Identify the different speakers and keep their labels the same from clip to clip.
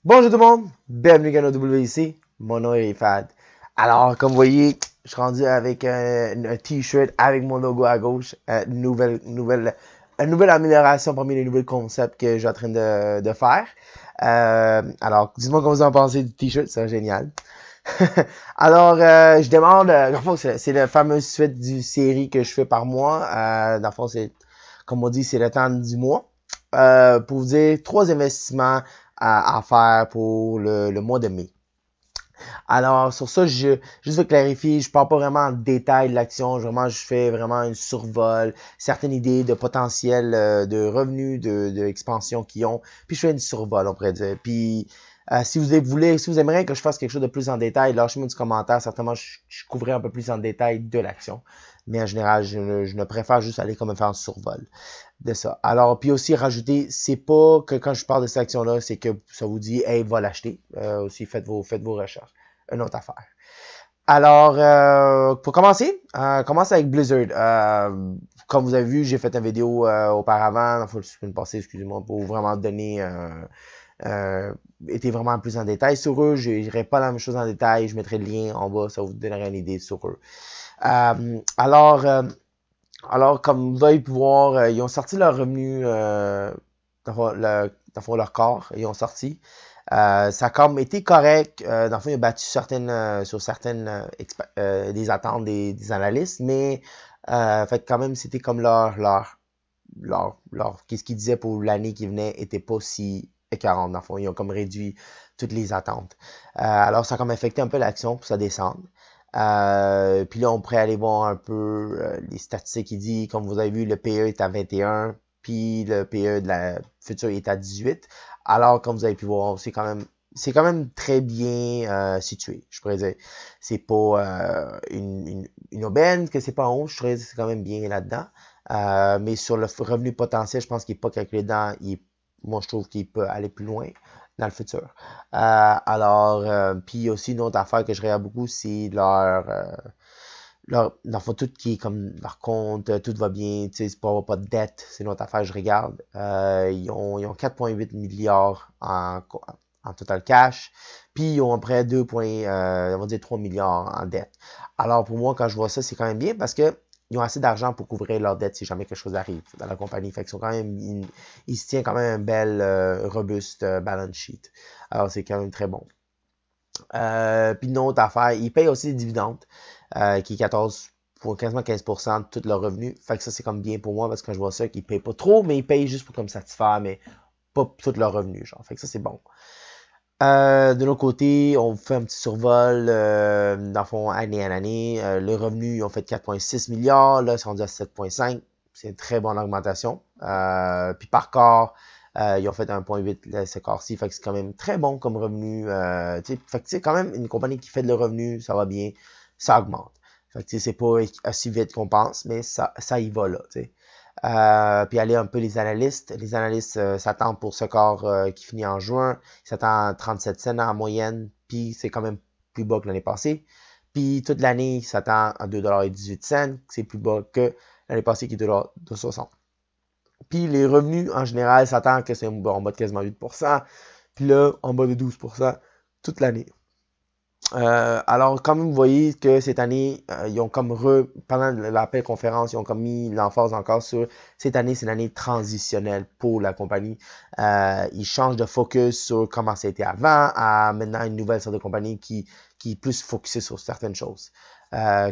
Speaker 1: Bonjour tout le monde, bienvenue à WIC, mon nom est Fad. Alors, comme vous voyez, je suis rendu avec un t-shirt avec mon logo à gauche, une nouvelle amélioration parmi les nouveaux concepts que je suis en train de faire. Alors, dites-moi comment vous en pensez du t-shirt, c'est génial. Alors, je demande, dans le fond, c'est la fameuse suite du série que je fais par mois. Dans le fond, c'est, comme on dit, c'est le temps du mois. Pour vous dire 3 investissements à faire pour le mois de mai. Alors, sur ça, juste veux clarifier, je parle pas vraiment en détail de l'action, vraiment, je fais vraiment un survol, certaines idées de potentiel de revenus, de expansion qu'ils ont, puis je fais une survol, on pourrait dire. Puis, si vous aimeriez que je fasse quelque chose de plus en détail, lâchez-moi du commentaire, certainement, je couvrirai un peu plus en détail de l'action. Mais en général, je ne préfère juste aller comme faire un survol de ça. Alors, puis aussi rajouter, c'est pas que quand je parle de cette action-là, c'est que ça vous dit, hey, va l'acheter. Aussi, faites vos recherches. Une autre affaire. Alors, pour commencer, commence avec Blizzard. Comme vous avez vu, j'ai fait une vidéo auparavant, enfin, la semaine passée, excusez-moi, pour vraiment donner était vraiment plus en détail sur eux. Je n'irai pas la même chose en détail. Je mettrai le lien en bas, ça vous donnerait une idée sur eux. Alors, comme vous avez pu voir, ils ont sorti leur revenu, dans leur corps, ils ont sorti. Ça a comme été correct. Dans le fond, ils ont battu sur certaines des attentes des analystes, mais fait quand même, c'était comme qu'est-ce qu'ils disaient pour l'année qui venait était pas si écœurant. Dans le fond, ils ont comme réduit toutes les attentes. Alors, ça a comme affecté un peu l'action pour ça descendre. Puis là, on pourrait aller voir un peu les statistiques qui dit, comme vous avez vu, le PE est à 21, puis le PE de la future est à 18. Alors, comme vous avez pu voir, c'est quand même très bien situé, je pourrais dire. C'est pas une aubaine, que c'est pas honte, je pourrais dire c'est quand même bien là-dedans. Mais sur le revenu potentiel, je pense qu'il n'est pas calculé dedans. Moi, je trouve qu'il peut aller plus loin dans le futur. Puis aussi une autre affaire que je regarde beaucoup, c'est dans le fond, tout qui est comme leur compte, tout va bien, tu sais, c'est pas avoir pas de dette, c'est une autre affaire que je regarde. Ils ont 4,8 milliards en total cash, puis ils ont après on va dire 3 milliards en dette. Alors pour moi, quand je vois ça, c'est quand même bien parce que ils ont assez d'argent pour couvrir leur dette si jamais quelque chose arrive dans la compagnie. Fait qu'ils sont quand même, ils se tiennent quand même un bel, robuste balance sheet. Alors c'est quand même très bon. Puis une autre affaire, ils payent aussi des dividendes, qui est 14, pour quasiment 15% de tout leur revenu. Fait que ça, c'est comme bien pour moi parce que quand je vois ça, qu'ils payent pas trop, mais ils payent juste pour comme satisfaire, mais pas tout leur revenu, genre. Fait que ça, c'est bon. De l'autre côté, on fait un petit survol, dans le fond, année en année. Le revenu, ils ont fait 4,6 milliards, là, ils sont rendus à 7,5. C'est une très bonne augmentation. Puis par corps, ils ont fait 1,8 ce corps-ci, fait que c'est quand même très bon comme revenu. Fait que c'est quand même une compagnie qui fait de le revenu, ça va bien, ça augmente. Fait que c'est pas aussi vite qu'on pense, mais ça y va là, tu sais. Puis aller un peu les analystes. Les analystes s'attendent pour ce corps qui finit en juin. Ils s'attendent à 37 cents en moyenne, puis c'est quand même plus bas que l'année passée. Puis toute l'année, ils s'attendent à 2,18 $. C'est plus bas que l'année passée qui est 2,60 $. Puis les revenus, en général, s'attendent que c'est en bas de quasiment 8%. Puis là, en bas de 12% toute l'année. Alors, comme vous voyez que cette année, ils ont comme pendant l'appel conférence, ils ont comme mis l'emphase encore sur cette année, c'est une année transitionnelle pour la compagnie. Ils changent de focus sur comment ça a été avant à maintenant une nouvelle sorte de compagnie qui est plus focusée sur certaines choses.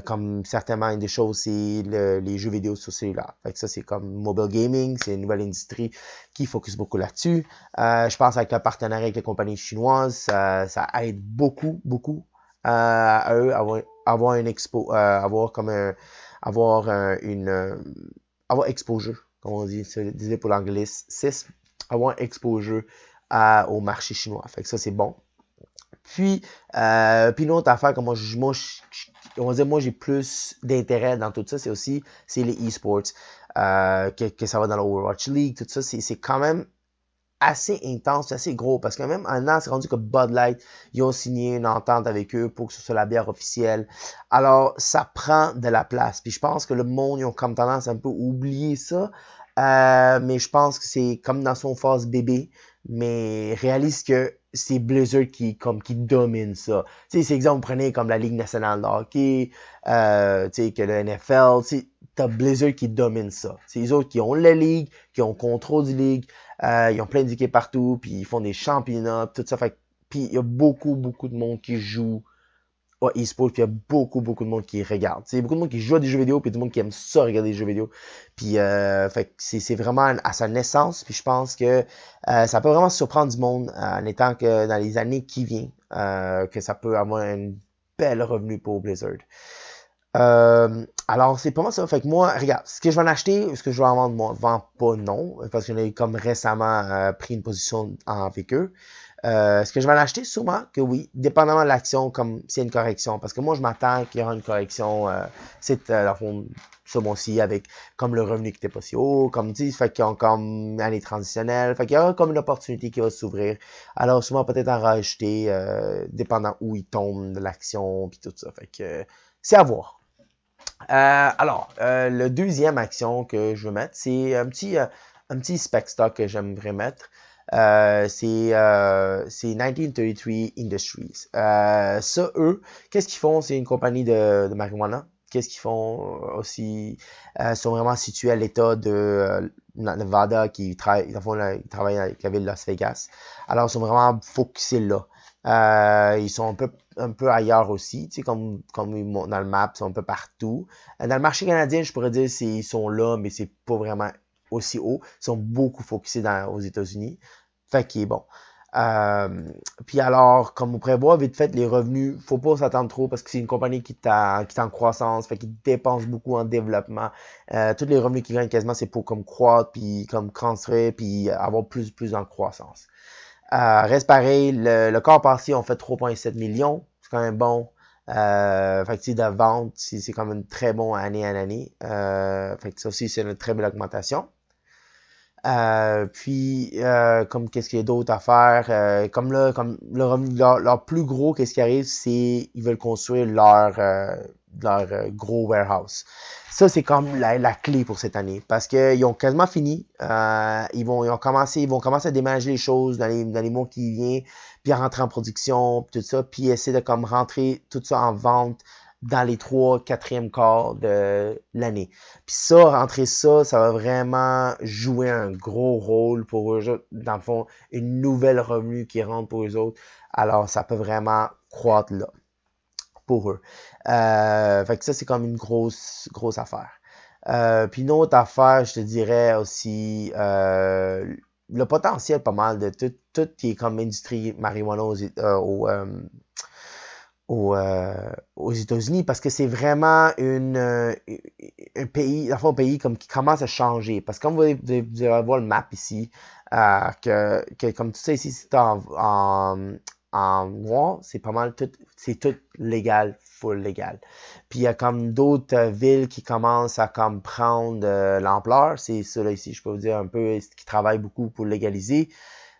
Speaker 1: Comme certainement une des choses, c'est les jeux vidéo sur cellulaire. Fait que ça, c'est comme mobile gaming, c'est une nouvelle industrie qui focus beaucoup là-dessus. Je pense avec le partenariat avec les compagnies chinoises, ça aide beaucoup, beaucoup à eux avoir une expo, avoir comme avoir exposure, comme on dit, disait pour l'anglicisme, avoir exposure au marché chinois. Fait que ça, c'est bon. Puis une autre affaire que on va dire, moi, j'ai plus d'intérêt dans tout ça, c'est les e-sports. Que ça va dans la Overwatch League, tout ça, c'est quand même assez intense, assez gros, parce que même maintenant, c'est rendu que Bud Light, ils ont signé une entente avec eux pour que ce soit la bière officielle. Alors, ça prend de la place. Puis je pense que le monde, ils ont comme tendance à un peu oublier ça. Mais je pense que c'est comme dans son phase bébé. mais réalise que c'est Blizzard qui domine ça. Tu sais, c'est exemple, vous prenez comme la Ligue nationale de hockey, tu sais, que le NFL, tu sais, t'as Blizzard qui domine ça. C'est les autres qui ont la ligue, qui ont le contrôle du ligue, ils ont plein d'équipes partout, puis ils font des championnats, tout ça. Fait puis il y a beaucoup de monde qui joue au e-sport, puis il y a beaucoup de monde qui regarde. Il y a beaucoup de monde qui joue à des jeux vidéo, puis il y a du monde qui aime ça regarder des jeux vidéo. Puis fait que c'est vraiment à sa naissance, puis je pense que ça peut vraiment surprendre du monde en étant que dans les années qui viennent, que ça peut avoir un bel revenu pour Blizzard. Alors, c'est pas moi ça. Fait que moi, regarde, ce que je vais en acheter, ce que je vais en vendre, moi, vends pas non, parce que j'en ai comme récemment pris une position avec eux. Ce que je vais en acheter, sûrement que oui, dépendamment de l'action, comme s'il y a une correction. Parce que moi, je m'attends qu'il y aura une correction, c'est dans le fond, ce mois-ci, avec comme le revenu qui était pas si haut, comme tu dis, fait qu'ils ont comme année transitionnelle, fait qu'il y aura comme une opportunité qui va s'ouvrir. Alors, souvent, peut-être en rajouter, dépendant où il tombe de l'action, puis tout ça. Fait que c'est à voir. Alors, le deuxième action que je veux mettre, c'est un petit spec stock que j'aimerais mettre. C'est 1933 Industries. Ça, eux, qu'est-ce qu'ils font? C'est une compagnie de marijuana. Qu'est-ce qu'ils font aussi? Sont vraiment situés à l'état de Nevada ils travaillent avec la ville de Las Vegas. Alors, ils sont vraiment focusés là. Ils sont un peu ailleurs aussi, tu sais, comme dans le map, ils sont un peu partout. Dans le marché canadien, je pourrais dire ils sont là, mais c'est pas vraiment aussi haut. Ils sont beaucoup focusés aux États-Unis. Fait qu'il est bon. Puis alors, comme on prévoit, vite fait, les revenus, faut pas s'attendre trop parce que c'est une compagnie qui est en croissance, fait qu'ils dépensent beaucoup en développement. Tous les revenus qu'ils gagnent quasiment, c'est pour comme croître, puis comme construire, puis avoir plus en croissance. Reste pareil, le quart passé, on fait 3,7 millions. C'est quand même bon. Fait que de vente, c'est quand même très bon année en année. Fait que ça aussi, c'est une très belle augmentation. Comme qu'est-ce qu'il y a d'autre à faire? Comme leur plus gros, qu'est-ce qui arrive, c'est ils veulent construire leur gros warehouse. Ça, c'est comme la clé pour cette année. Parce qu'ils ont quasiment fini. Ils vont commencer à déménager les choses dans les mois qui viennent, puis à rentrer en production, puis tout ça, puis essayer de comme rentrer tout ça en vente dans les 3/4e quarts de l'année. Puis ça, rentrer ça, ça va vraiment jouer un gros rôle pour eux. Dans le fond, une nouvelle revenu qui rentre pour eux autres. Alors, ça peut vraiment croître là pour eux. Fait que ça, c'est comme une grosse affaire. Puis une autre affaire, je te dirais aussi, le potentiel pas mal de tout qui est comme industrie marijuana aux États-Unis parce que c'est vraiment un pays comme qui commence à changer. Parce que comme vous allez voir le map ici, que comme tu sais ici, c'est en noir, c'est pas mal c'est tout légal, full légal. Puis il y a comme d'autres villes qui commencent à comme prendre l'ampleur. C'est ça là ici, je peux vous dire un peu qui travaillent beaucoup pour légaliser.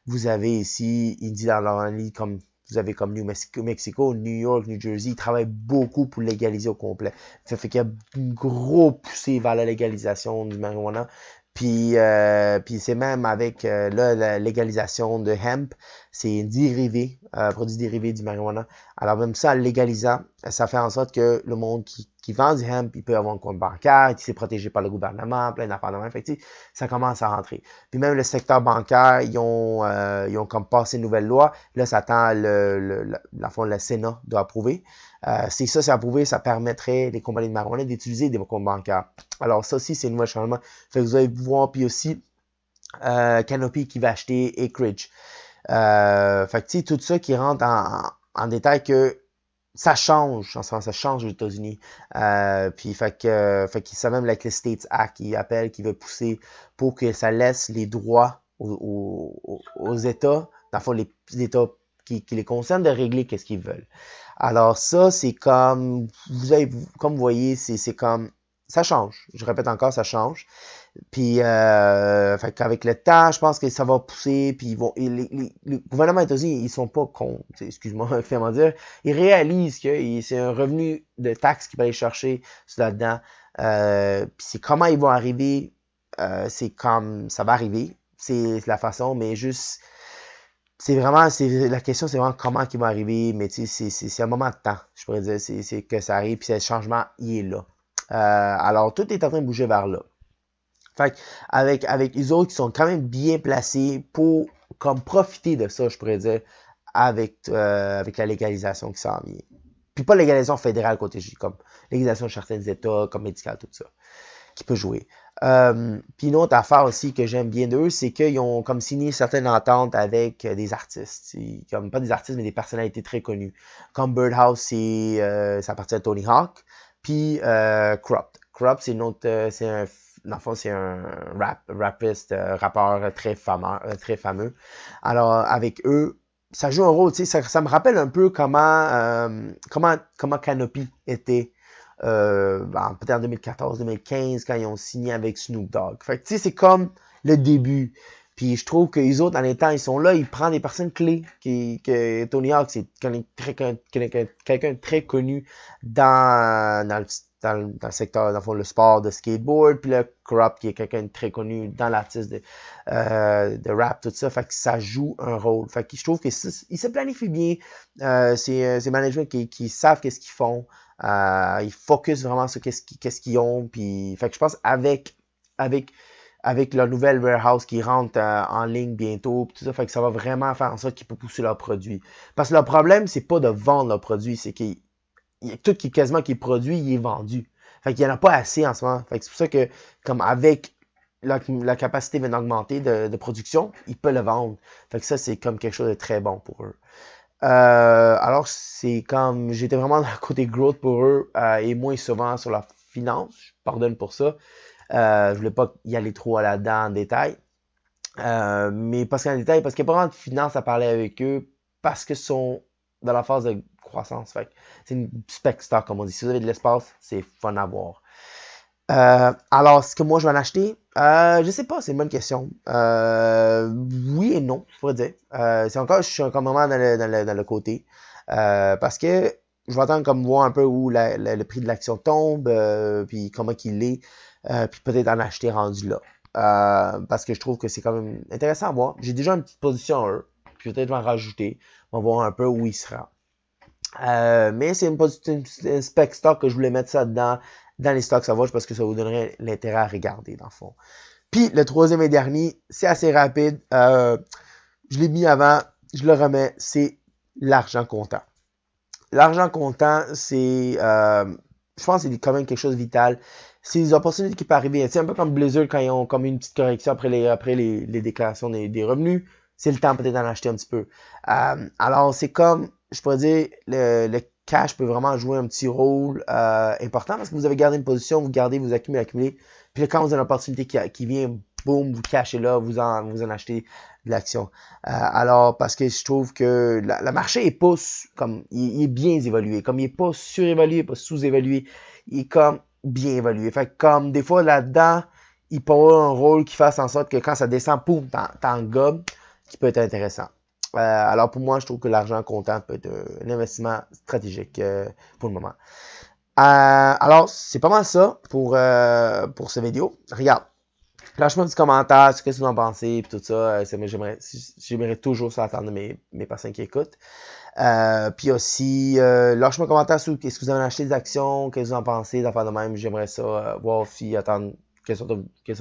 Speaker 1: Vous avez ici, il dit dans leur livre comme vous avez comme New Mexico, New York, New Jersey, ils travaillent beaucoup pour légaliser au complet. Ça fait qu'il y a une grosse poussée vers la légalisation du marijuana. Puis c'est même avec la légalisation de hemp, c'est dérivé, produit dérivé du marijuana. Alors même ça, en légalisant, ça fait en sorte que le monde qui vend du hemp, il peut avoir un compte bancaire, qui s'est protégé par le gouvernement, plein d'affaires de même. Fait que, ça commence à rentrer. Puis même le secteur bancaire, ils ont comme passé une nouvelle loi. Là, ça attend le Sénat doit approuver. Si ça, c'est approuvé, ça permettrait les compagnies de marijuana d'utiliser des comptes bancaires. Alors ça aussi, c'est un nouveau changement. Fait que vous allez voir, puis aussi Canopy qui va acheter Acreage. Fait que tout ça qui rentre en détail que ça change, en ce moment, ça change aux États-Unis. Puis fait que ça même avec le States Act qui appelle, qui veut pousser pour que ça laisse les droits aux États, dans le fond, les États qui les concernent, de régler qu'est-ce qu'ils veulent. Alors ça, c'est comme comme vous voyez, c'est comme ça change. Je répète encore, ça change. Puis fait qu'avec le temps, je pense que ça va pousser. Puis les gouvernements états-unis, ils sont pas cons. Excuse-moi, comment dire. Ils réalisent que c'est un revenu de taxes qu'ils vont aller chercher là-dedans. Puis c'est comment ils vont arriver. C'est comme ça va arriver. C'est la façon, mais juste la question, c'est vraiment comment il va arriver, mais tu sais, c'est un moment de temps, je pourrais dire, c'est que ça arrive, puis ce changement, il est là. Alors, tout est en train de bouger vers là. Fait avec les autres qui sont quand même bien placés pour comme profiter de ça, je pourrais dire, avec la légalisation qui s'en vient. Puis pas légalisation fédérale côté J, comme légalisation de certains États, comme médical, tout ça, qui peut jouer. Puis une autre affaire aussi que j'aime bien d'eux, c'est qu'ils ont comme signé certaines ententes avec des artistes. Comme pas des artistes, mais des personnalités très connues. Comme Birdhouse, ça appartient à Tony Hawk. Puis Corrupt. Corrupt, c'est une autre. Dans le fond, c'est un rappeur très fameux. Alors, avec eux, ça joue un rôle, tu sais, ça me rappelle un peu comment Canopy était peut-être en 2014-2015 quand ils ont signé avec Snoop Dogg. Fait que tu sais, c'est comme le début. Puis je trouve que les autres, en étant, ils sont là, ils prennent des personnes clés. Que Tony Hawk, c'est quelqu'un de très connu dans le secteur, dans le fond, le sport de skateboard. Puis le Corrupt, qui est quelqu'un de très connu dans l'artiste de rap, tout ça. Fait que ça joue un rôle. Fait que je trouve qu'ils se planifient bien. C'est management qui savent qu'est-ce qu'ils font. Ils focus vraiment sur qu'est-ce qu'ils ont. Puis, fait que je pense avec leur nouvelle warehouse qui rentre en ligne bientôt, pis tout ça, fait que ça va vraiment faire en sorte qu'ils peuvent pousser leurs produits. Parce que leur problème, c'est pas de vendre leurs produits, c'est qu'il y a tout quasiment qui est produit, il est vendu. Fait qu'il y en a pas assez en ce moment. Fait que c'est pour ça que, comme avec la capacité vient d'augmenter de production, ils peuvent le vendre. Fait que ça, c'est comme quelque chose de très bon pour eux. Alors, c'est comme, j'étais vraiment dans le côté growth pour eux, et moins souvent sur la finance. Je pardonne pour ça. Je voulais pas y aller trop là-dedans en détail. Mais parce qu'il n'y a pas vraiment de finance à parler avec eux, parce qu'ils sont dans la phase de croissance. Fait c'est une spec stock, comme on dit. Si vous avez de l'espace, c'est fun à voir. Alors, est-ce que moi je vais en acheter? Je sais pas, c'est une bonne question. Oui et non, je pourrais dire. Je suis encore vraiment dans le côté. Parce que je vais attendre comme voir un peu où le prix de l'action tombe, puis comment qu'il est, puis peut-être en acheter rendu là. Parce que je trouve que c'est quand même intéressant à voir. J'ai déjà une petite position à eux, puis peut-être en rajouter. On va voir un peu où il sera. Mais c'est une spec stock que je voulais mettre ça dans les stocks Savage parce que ça vous donnerait l'intérêt à regarder dans le fond. Puis le troisième et dernier, c'est assez rapide. Je l'ai mis avant, je le remets, c'est l'argent comptant. L'argent comptant, c'est, je pense que c'est quand même quelque chose de vital. C'est des opportunités qui peuvent arriver. C'est un peu comme Blizzard quand ils ont comme une petite correction après les déclarations des revenus. C'est le temps peut-être d'en acheter un petit peu. Alors, c'est comme, je pourrais dire, le cash peut vraiment jouer un petit rôle important parce que vous avez gardé une position, vous gardez, vous accumulez. Puis là, quand vous avez une opportunité qui vient, boum, vous cachez là, vous en achetez de l'action. Alors, parce que je trouve que le marché est pas comme, il est bien évalué. Comme il est pas surévalué, pas sous-évalué, il est comme bien évalué. Fait que comme des fois là-dedans, il peut avoir un rôle qui fasse en sorte que quand ça descend, poum, t'en gobes, qui peut être intéressant. Alors pour moi, je trouve que l'argent comptant peut être un investissement stratégique pour le moment. Alors, c'est pas mal ça pour cette vidéo. Regarde, lâche-moi un petit commentaire sur ce que vous en pensez et tout ça. J'aimerais toujours ça attendre mes personnes qui écoutent. Puis aussi, lâchez-moi un commentaire sur est-ce que vous avez acheté des actions, qu'est-ce que vous en pensez, d'affaires de même. J'aimerais ça voir si attendre quelle sorte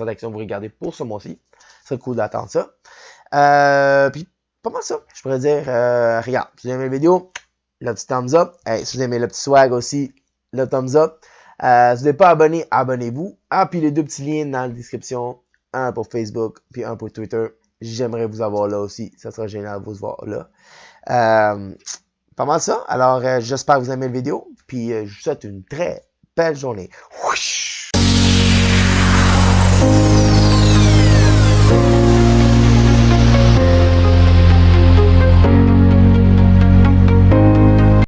Speaker 1: d'actions vous regardez pour ce mois-ci. C'est cool d'attendre ça. Puis pas mal ça, je pourrais dire, regarde, si vous aimez la vidéo, le petit thumbs up. Hey, si vous aimez le petit swag aussi, le thumbs up. Si vous n'êtes pas abonné, abonnez-vous. Ah, puis les deux petits liens dans la description, un pour Facebook, puis un pour Twitter. J'aimerais vous avoir là aussi, ça sera génial de vous voir là. Pas mal ça, alors j'espère que vous aimez la vidéo, puis je vous souhaite une très belle journée. Whoosh!